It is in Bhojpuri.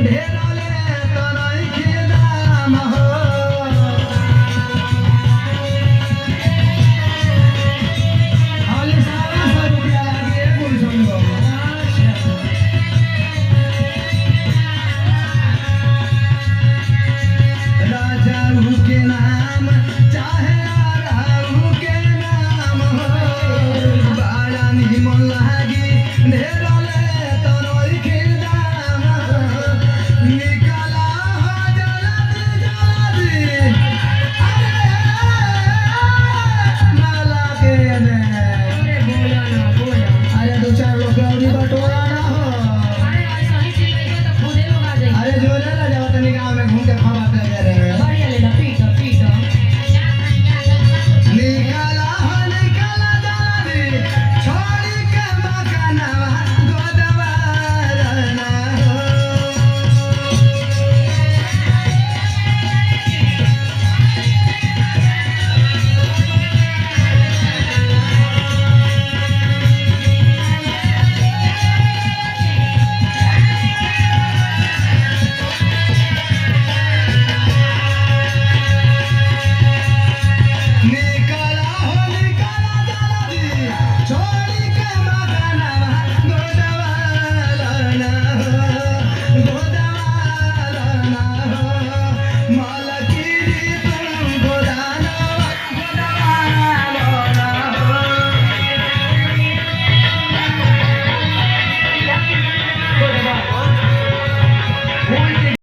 ढेराले तनई खिदाम हो हाली सारा सब रुपया लागे कुल संगो राजा के नाम चाहे राहु के नाम हो बाड़ा निमन लागी ढेराले तनई खिदाम निकला हो जल्दी जल्दी माला के ने अरे बोला ना बोला। अरे दो चार लोग गौरी बटोरा ना हो अरे ऐसा ही चिल्लाएगा तो खुदे लोग आ जाएंगे। अरे जो ले ला जाओ तनी गाँव में घूम के खवा